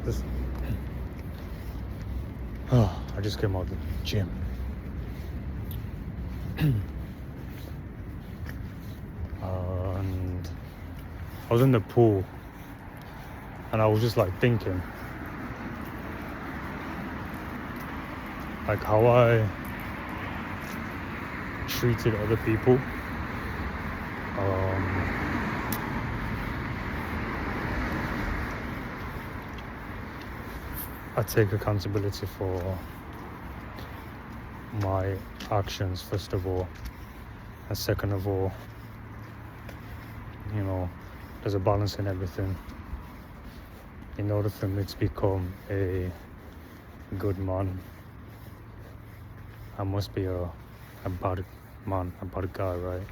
This. Oh, I just came out of the gym. And I was in the pool and I was just like thinking like how I treated other people. I take accountability for my actions first of all, and second of all, you know, there's a balance in everything. In order for me to become a good man, I must be a bad man, a bad guy, right?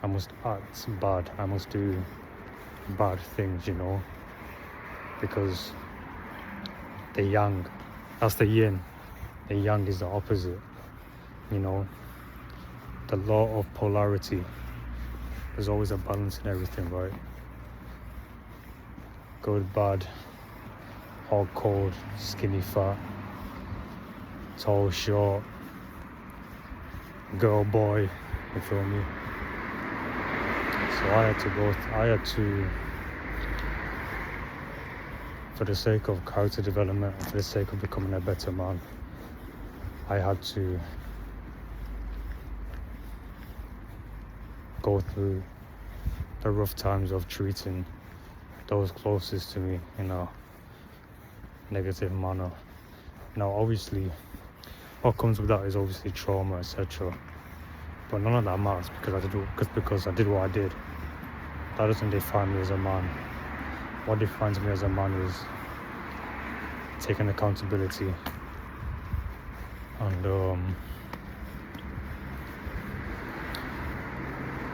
I must act bad, I must do bad things, you know, because the yang, that's the yin, the yang is the opposite, you know. The law of polarity, there's always a balance in everything, right? Good, bad, hot, cold, skinny, fat, tall, short, girl, boy, you feel me? So I had to, for the sake of character development, for the sake of becoming a better man, I had to go through the rough times of treating those closest to me in a negative manner. Now obviously what comes with that is obviously trauma, etc. But none of that matters because I did what I did. That doesn't define me as a man. What defines me as a man is taking accountability and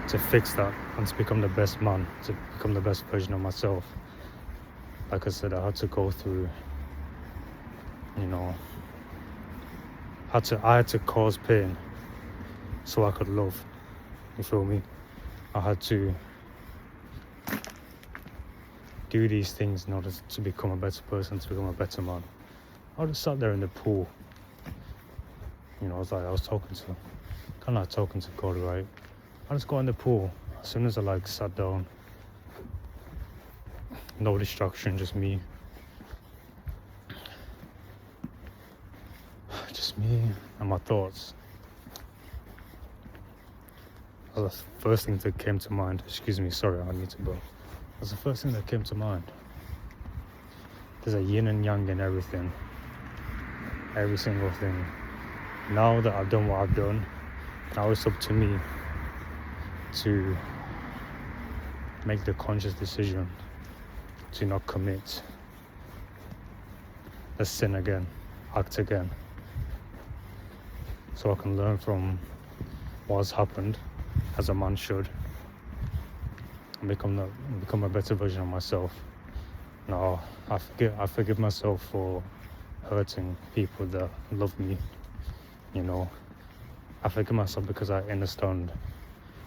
to fix that and to become the best man, to become the best version of myself. Like I said, I had to go through, you know, I had to cause pain so I could love, you feel me? I had to do these things in order to become a better person, to become a better man. I just sat there in the pool, you know, I was talking to God, right? I just got in the pool. As soon as I sat down, no distraction, just me. Just me and my thoughts. That was the first thing that came to mind. Excuse me, sorry, I need to burp. That's the first thing that came to mind. There's a yin and yang in everything. Every single thing. Now that I've done what I've done, now it's up to me to make the conscious decision to not commit the sin again, act again. So I can learn from what's happened, as a man should, and become a better version of myself. Now, I forgive myself for hurting people that love me, you know. I forgive myself because I understand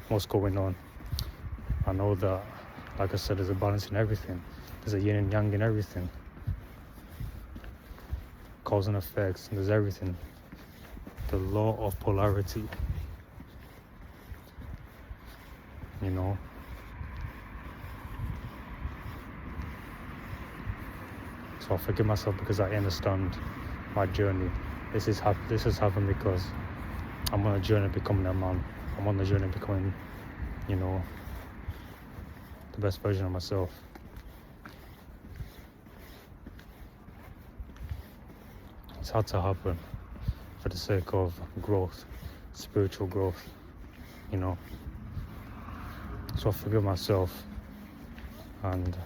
what's going on. I know that, like I said, there's a balance in everything. There's a yin and yang in everything. Cause and effects, there's everything. The law of polarity, you know. So I forgive myself because I understand my journey. This has happened because I'm on a journey becoming a man. I'm on the journey becoming, you know, the best version of myself. It's had to happen for the sake of growth, spiritual growth, you know. So I forgive myself, and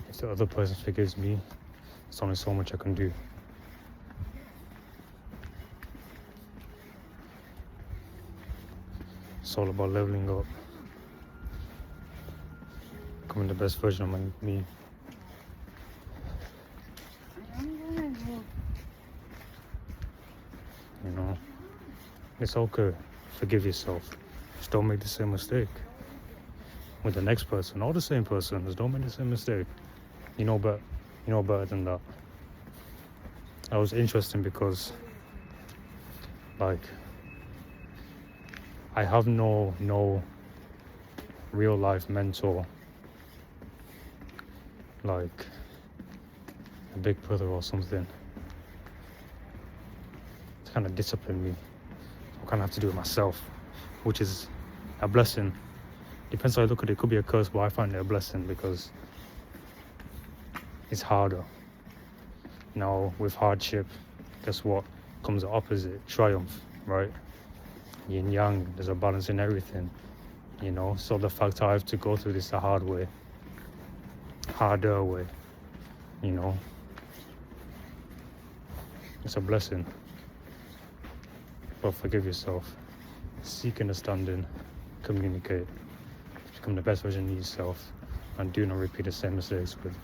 if the other person forgives me, there's only so much I can do. It's all about leveling up, becoming the best version of me. You know, it's okay. Forgive yourself. Just don't make the same mistake. with the next person or the same person. Just don't make the same mistake. You know better than that. That was interesting because like I have no real life mentor, like a big brother or something to kind of discipline me. I kind of have to do it myself, which is a blessing. Depends how I look at it. It could be a curse, but I find it a blessing because it's harder. Now with hardship, guess what comes the opposite? Triumph, right? Yin yang, there's a balance in everything, you know. So the fact I have to go through this the hard way, harder way, you know, it's a blessing. But forgive yourself, seek understanding, communicate, become the best version of yourself, and do not repeat the same mistakes with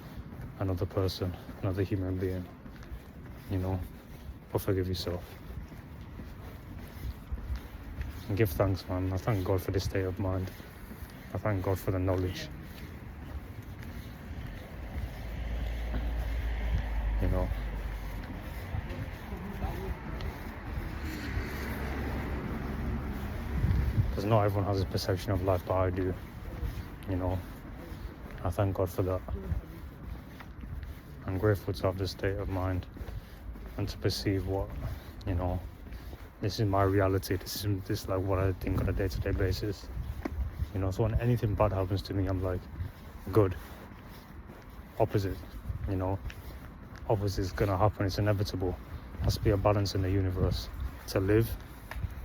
another person, another human being, you know. But forgive yourself. And give thanks, man. I thank God for this state of mind. I thank God for the knowledge. You know. Because not everyone has a perception of life, but I do. You know. I thank God for that. I'm grateful to have this state of mind and to perceive what, you know, this is my reality. This is like what I think on a day-to-day basis. You know, so when anything bad happens to me, I'm like, good. Opposite, you know. Opposite is gonna happen. It's inevitable. There has to be a balance in the universe. To live,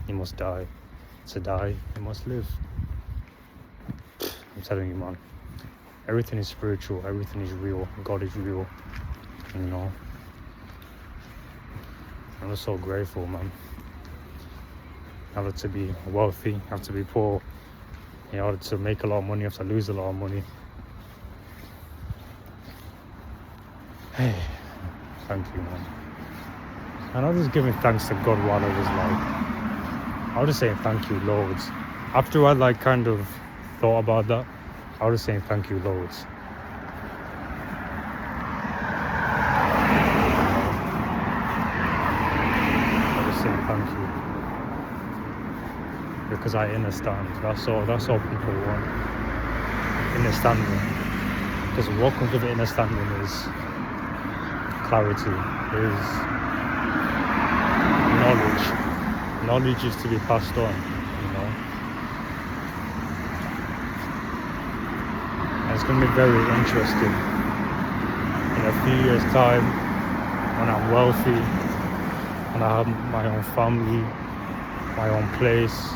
you must die. To die, you must live. I'm telling you, man. Everything is spiritual. Everything is real. God is real. You know. I'm just so grateful, man. In order to be wealthy, you have to be poor. In order to make a lot of money, you have to lose a lot of money. Hey, thank you, man. And I was just giving thanks to God while I was just saying thank you loads. After I like kind of thought about that, I was just saying thank you loads. I was saying thank you. Because I understand. That's all people want. Understanding. Because what comes with understanding is clarity, is knowledge. Knowledge is to be passed on, you know. And it's going to be very interesting in a few years' time when I'm wealthy and I have my own family, my own place,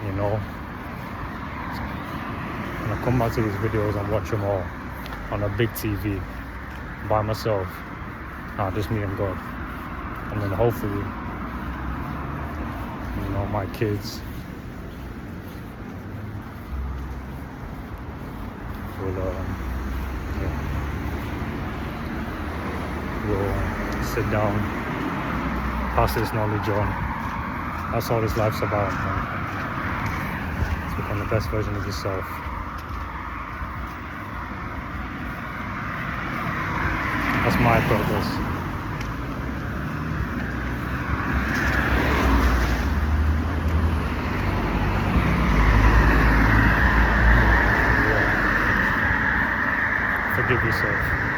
you know. And I come back to these videos and watch them all on a big TV by myself, just me and God. And then hopefully, you know, my kids will sit down, pass this knowledge on. That's all this life's about, man. To become the best version of yourself. That's my purpose. Forgive yourself.